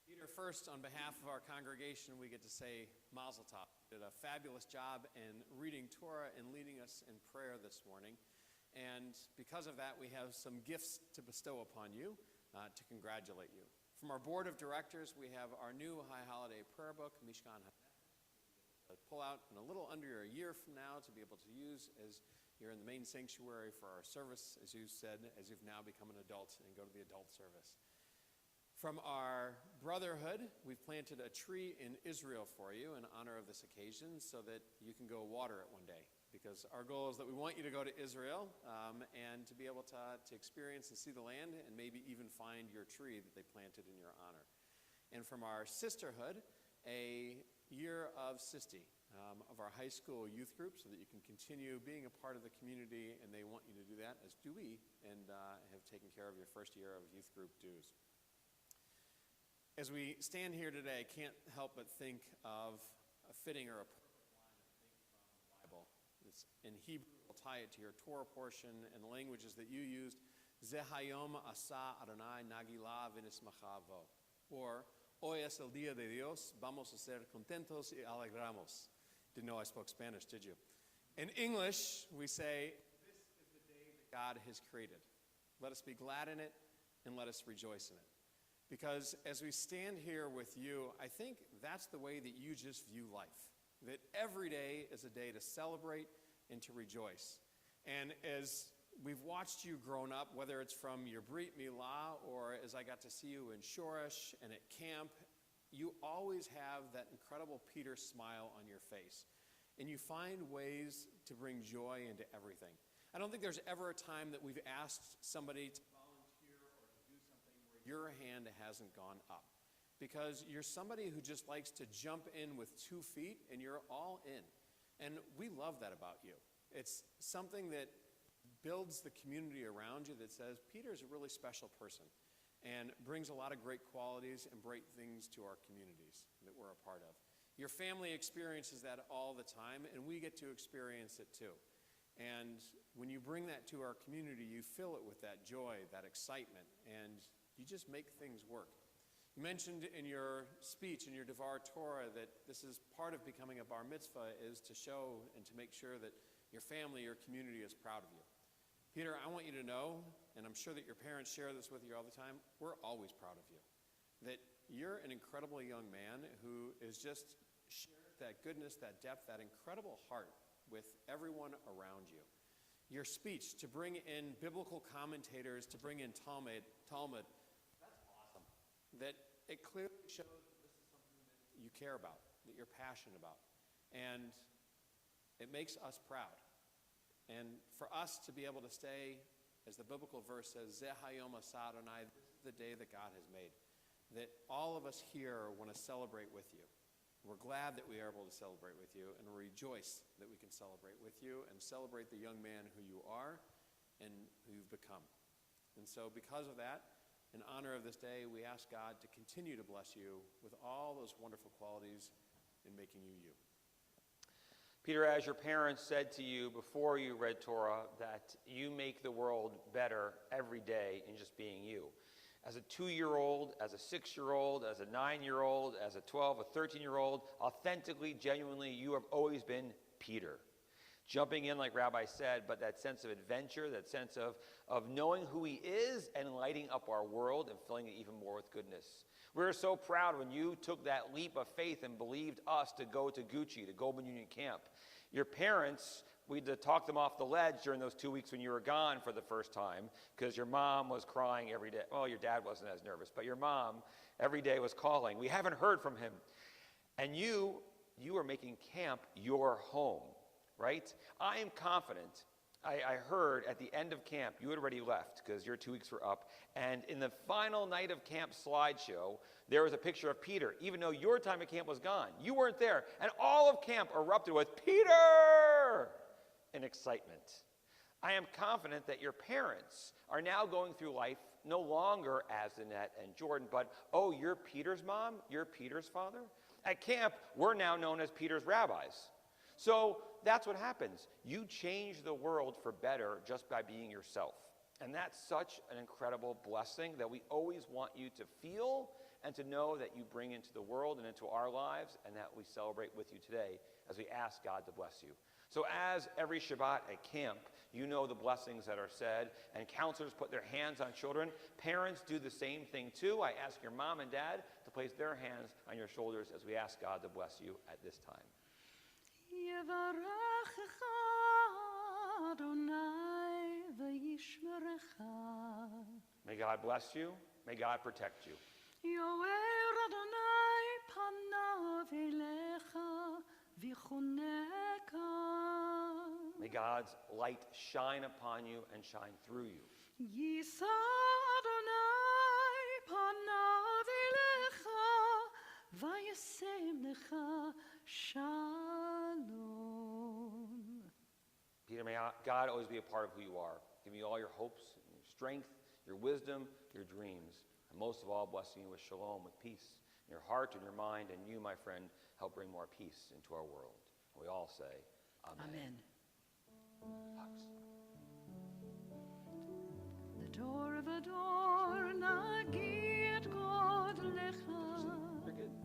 Peter, first, on behalf of our congregation, we get to say Mazel Tov. You did a fabulous job in reading Torah and leading us in prayer this morning. And because of that, we have some gifts to bestow upon you to congratulate you. From our board of directors, we have our new High Holiday Prayer Book, Mishkan pull out in a little under a year from now to be able to use as you're in the main sanctuary for our service, as you said, as you've now become an adult and go to the adult service. From our brotherhood, we've planted a tree in Israel for you in honor of this occasion so that you can go water it one day. Because our goal is that we want you to go to Israel and to be able to experience and see the land and maybe even find your tree that they planted in your honor. And from our sisterhood, a year of Sisti, of our high school youth group, so that you can continue being a part of the community, and they want you to do that, as do we, and have taken care of your first year of youth group dues. As we stand here today, I can't help but think of a fitting or a perfect line, I think, from the Bible. It's in Hebrew. I'll tie it to your Torah portion and the languages that you used. Ze hayom asa Adonai nagila v'nismachavo. Or, hoy es el día de Dios, vamos a ser contentos y alegramos. Didn't know I spoke Spanish, did you? In English, we say, this is the day that God has created. Let us be glad in it, and let us rejoice in it. Because as we stand here with you, I think that's the way that you just view life. That every day is a day to celebrate and to rejoice. And as we've watched you grown up, whether it's from your Brit Milah or as I got to see you in Shoresh and at camp, you always have that incredible Peter smile on your face. And you find ways to bring joy into everything. I don't think there's ever a time that we've asked somebody to volunteer or to do something where your hand hasn't gone up. Because you're somebody who just likes to jump in with 2 feet and you're all in. And we love that about you. It's something that builds the community around you that says, Peter's a really special person and brings a lot of great qualities and great things to our communities that we're a part of. Your family experiences that all the time, and we get to experience it too. And when you bring that to our community, you fill it with that joy, that excitement, and you just make things work. You mentioned in your speech, in your Devar Torah, that this is part of becoming a bar mitzvah is to show and to make sure that your family, your community is proud of you. Peter, I want you to know, and I'm sure that your parents share this with you all the time, we're always proud of you. That you're an incredible young man who is just shared that goodness, that depth, that incredible heart with everyone around you. Your speech to bring in biblical commentators, to bring in Talmud, that's awesome. That it clearly shows that this is something that you care about, that you're passionate about. And it makes us proud. And for us to be able to stay, as the biblical verse says, Ze hayom asa Adonai, this is the day that God has made. That all of us here want to celebrate with you. We're glad that we are able to celebrate with you and rejoice that we can celebrate with you and celebrate the young man who you are and who you've become. And so because of that, in honor of this day, we ask God to continue to bless you with all those wonderful qualities in making you you. Peter, as your parents said to you before you read Torah, that you make the world better every day in just being you. As a 2-year-old, as a 6-year-old, as a 9-year-old, as a 12, a 13-year-old, authentically, genuinely, you have always been Peter. Jumping in, like Rabbi said, but that sense of adventure, that sense of knowing who he is and lighting up our world and filling it even more with goodness. We're so proud when you took that leap of faith and believed us to go to Gucci, to Goldman Union Camp. Your parents, we had to talk them off the ledge during those 2 weeks when you were gone for the first time because your mom was crying every day. Well, your dad wasn't as nervous, but your mom every day was calling. We haven't heard from him. And you are making camp your home, right? I am confident I heard at the end of camp, you had already left because your 2 weeks were up, and in the final night of camp slideshow, there was a picture of Peter, even though your time at camp was gone. You weren't there, and all of camp erupted with, "Peter!" in excitement. I am confident that your parents are now going through life no longer as Annette and Jordan, but, oh, you're Peter's mom? You're Peter's father? At camp, we're now known as Peter's rabbis. So that's what happens. You change the world for better just by being yourself. And that's such an incredible blessing that we always want you to feel and to know that you bring into the world and into our lives, and that we celebrate with you today as we ask God to bless you. So as every Shabbat at camp, you know the blessings that are said, and counselors put their hands on children. Parents do the same thing too. I ask your mom and dad to place their hands on your shoulders as we ask God to bless you at this time. יברכך אדוני וישמרך. May God bless you. May God protect you. יאר אדוני פניו אליך ויחונך. May God's light shine upon you and shine through you. יישא אדוני פניו אליך וישם לך shalom. Peter, may God always be a part of who you are. Give you all your hopes, your strength, your wisdom, your dreams. And most of all, blessing you with shalom, with peace in your heart and your mind. And you, my friend, help bring more peace into our world. And we all say, Amen. Hugs. The door of a door, nagid God lecha. You're good.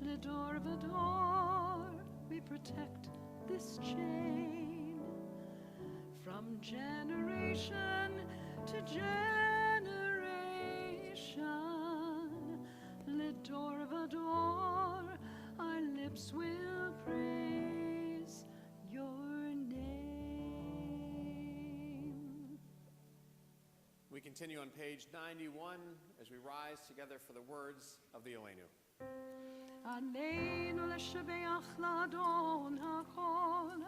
The door of a door, we protect this chain from generation to generation. The door of a door, our lips will praise your name. We continue on page 91 as we rise together for the words of the Elenu. עלינו לשבח לאדון הכל,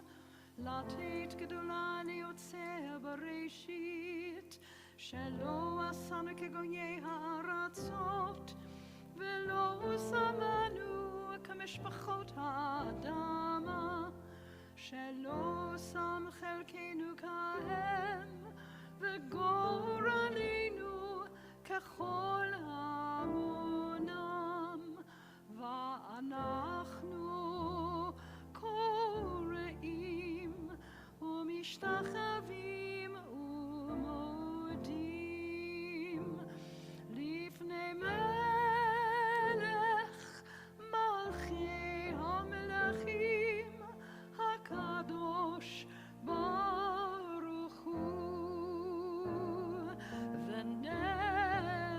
לתת גדולה ליוצר בראשית, שלא עשנו כגויי הארצות, ולא שמנו כמשפחות האדמה, שלא שם חלקנו כהם, וגורלנו ככל המונם. ואנחנו קוראים ומשתחווים ומודים לפני מלך מלכי המלכים הקדוש ברוך הוא. ונאמר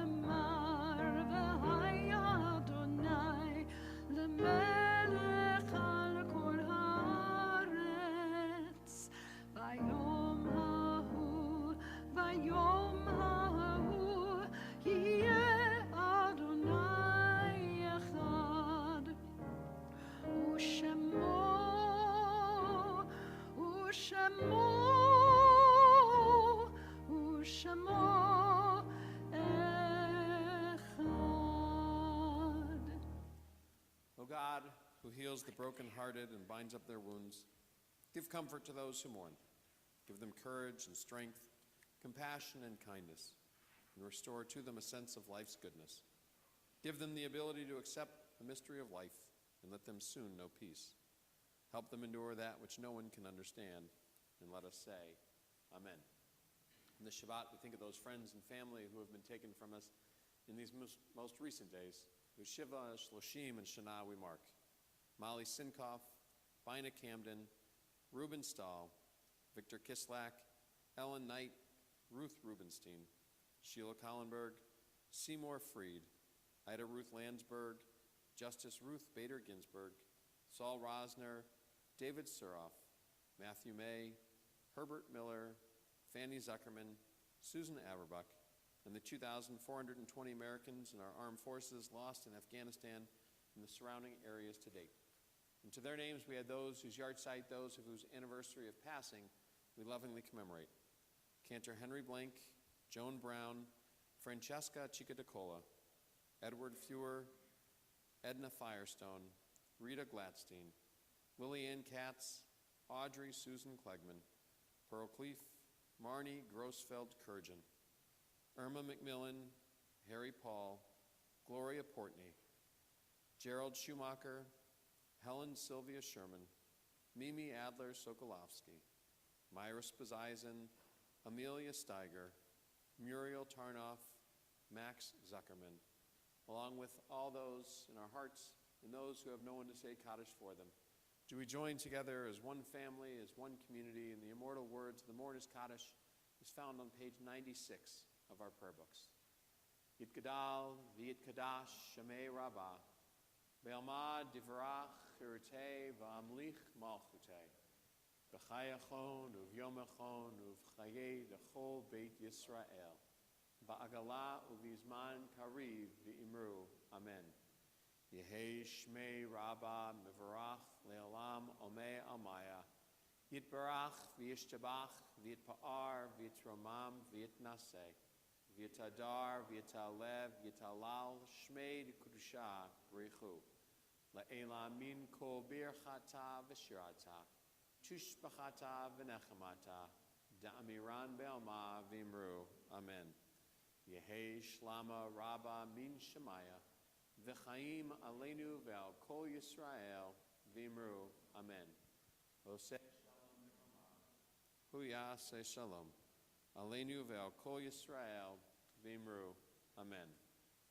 והיה אדוני למלך על כל הארץ. ביום ההוא יהיה אדוני אחד, ושמו אחד. O God, who heals the brokenhearted and binds up their wounds, give comfort to those who mourn. Give them courage and strength, compassion and kindness, and restore to them a sense of life's goodness. Give them the ability to accept the mystery of life, and let them soon know peace. Help them endure that which no one can understand, and let us say, Amen. In this Shabbat, we think of those friends and family who have been taken from us in these most recent days, whose Shiva, Shloshim, and Shana we mark. Molly Sinkoff, Bina Camden, Reuben Stahl, Victor Kislak, Ellen Knight, Ruth Rubenstein, Sheila Collenberg, Seymour Freed, Ida Ruth Landsberg, Justice Ruth Bader Ginsburg, Saul Rosner, David Suroff, Matthew May, Herbert Miller, Fanny Zuckerman, Susan Averbuck, and the 2,420 Americans in our armed forces lost in Afghanistan and the surrounding areas to date. And to their names we add those whose yahrzeit, those of whose anniversary of passing we lovingly commemorate Cantor Henry Blank, Joan Brown, Francesca Ciccadicola, Edward Fewer, Edna Firestone, Rita Gladstein, Lillian Katz, Audrey Susan Klegman, Pearl Cleef, Marnie Grossfeld-Kurgen, Irma McMillan, Harry Paul, Gloria Portney, Gerald Schumacher, Helen Sylvia Sherman, Mimi Adler Sokolovsky, Myra Spizisen, Amelia Steiger, Muriel Tarnoff, Max Zuckerman, along with all those in our hearts and those who have no one to say Kaddish for them. Do we join together as one family, as one community, in the immortal words of the Mourner's Kaddish is found on page 96 of our prayer books. Yit Gadal, V'yit Kadash, Shemei Rabbah, Be'alma Divrach, Chirutei, V'amlich Malchutei, B'chayachon, Uv'yomachon, Uv'chayei, Dechol Beit Yisrael, Ba'agala, Uv'izman Kariv, V'imru, Amen. Yehei Shmei Rabbah, Mivarach, Le'olam, Omei Amaya, Yitbarach, V'yishtabach, V'yitpa'ar, V'yitromam, V'yitnaseh, V'yitadar, V'yitalev, V'yitalal, Shmei Kudusha, B'richu, Le'elamin Kol Birchata V'shirata, Tushbachata V'nechamata, Da'amiran Be'alma V'imru, Amen. Yehei Shlama Rabbah Min Shemaya, V'chaim Aleinu Ve'al Kol Yisrael, V'imru, Amen. Oseh Hu Yaseh Shalom, Aleinu Ve'al Kol Yisrael, V'imru, Amen.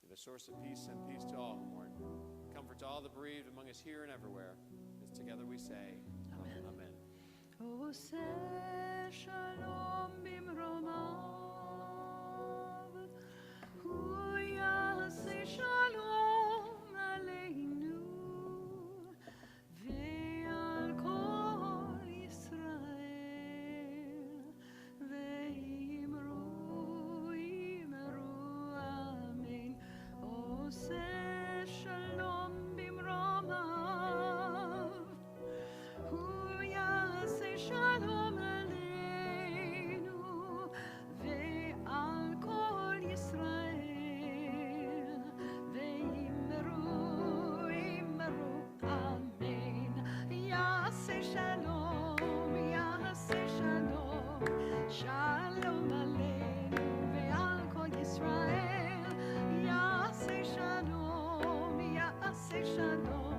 May the source of peace and peace to all who mourn, comfort to all the bereaved among us here and everywhere, as together we say, Amen. Amen. Oseh Shalom Bimromav, Hu Yaseh Shalom Aleinu, Ve'al Kol Yisrael, Ve'imru, Imru, Amen. Oseh Shalom Bimromav, Hu Yaseh Shalom Aleinu, Ve'al Kol Yisrael, Ve'imru, Amen. Yaseh Shalom, Yaseh Shalom, Shalom Aleinu, Ve'al Kol Yisrael, Yaseh Shalom, Yaseh Shalom,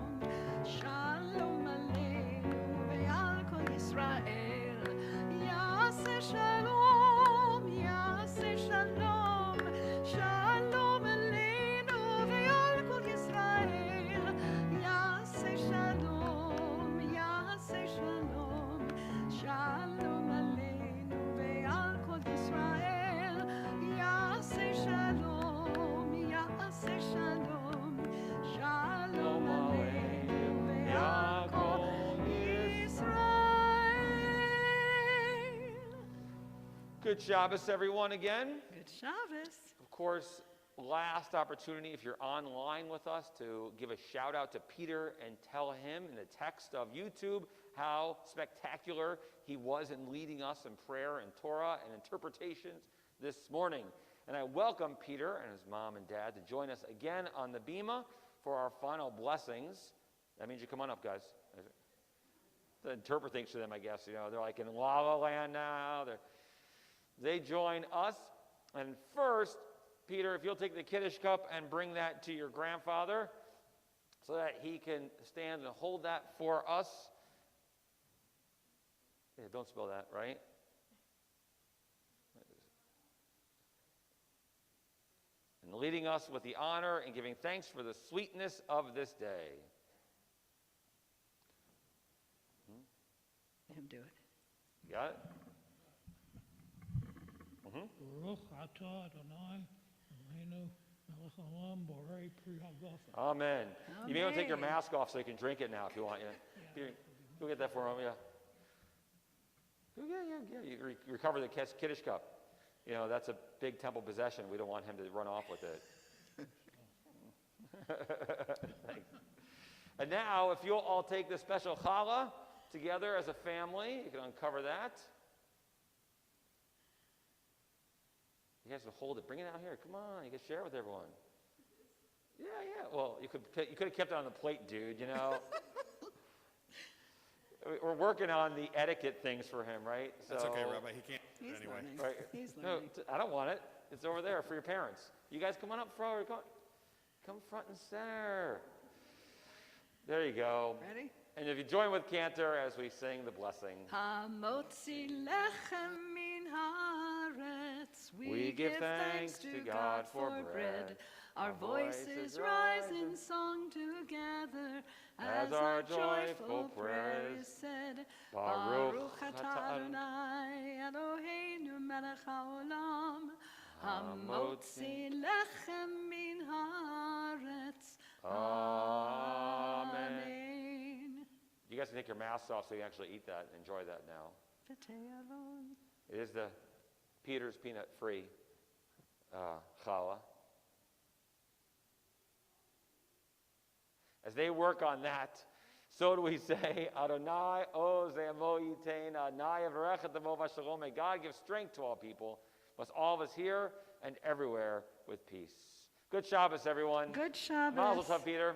Shalom Aleinu, Ve'al Kol Yisrael, Yaseh Shalom, Yaseh Shalom, Shalom Aleinu, Ve'al Kol Yisrael, Yaseh Shalom, Yaseh Shalom, Shalom Aleinu, Ve'al Kol Yisrael, Yaseh Shalom, Yaseh Shalom, Shalom Aleinu, Ve'al Kol Yisrael. Good Shabbos, everyone, again. Good Shabbos. Of course, last opportunity, if you're online with us, to give a shout out to Peter and tell him in the text of YouTube how spectacular he was in leading us in prayer and Torah and interpretations this morning. And I welcome Peter and his mom and dad to join us again on the Bima for our final blessings. That means you come on up, guys. To interpret things to them, I guess. You know, they're like in La La Land now. They join us. And first, Peter, if you'll take the Kiddush cup and bring that to your grandfather so that he can stand and hold that for us. Yeah, don't spill that, right? And leading us with the honor and giving thanks for the sweetness of this day. Let him do it. You got it? Baruch atah Adonai, Eloheinu, melech haolam, borei pri hagafen. Amen. You may want to take your Amen. mask off so you can drink it now if you want. Yeah. Peter, go get that for him, yeah. Yeah. You recover the Kiddush cup. You know, that's a big temple possession. We don't want him to run off with it. Thanks. And now, if you'll all take this special challah together as a family, you can uncover that. You guys will hold it. Bring it out here. Come on. You can share it with everyone. Yeah. Well, you could have kept it on the plate, dude, you know. We're working on the etiquette things for him, right? That's okay, Rabbi. He can't do it He's anyway. learning. Right. He's No, learning. I don't want it. It's over there for your parents. You guys come on up front. Come front and center. There you go. Ready? And if you join with Cantor as we sing the blessing. Hamotzi lechem min haaretz. We give thanks to God for bread. Our voices rise in song together as our joyful prayer is said. Baruch atah Adonai Eloheinu melech haolam. Hamotzi lechem min haaretz. Amen. You guys can take your masks off so you can actually eat that and enjoy that now. V'te'alon. It is the Peter's peanut-free challah. As they work on that, so do we say, Adonai oz amo yitain, Adonai avarechet amo v'shalom. May God give strength to all people. Bless all of us here and everywhere with peace. Good Shabbos, everyone. Good Shabbos. Mazel tov, Peter.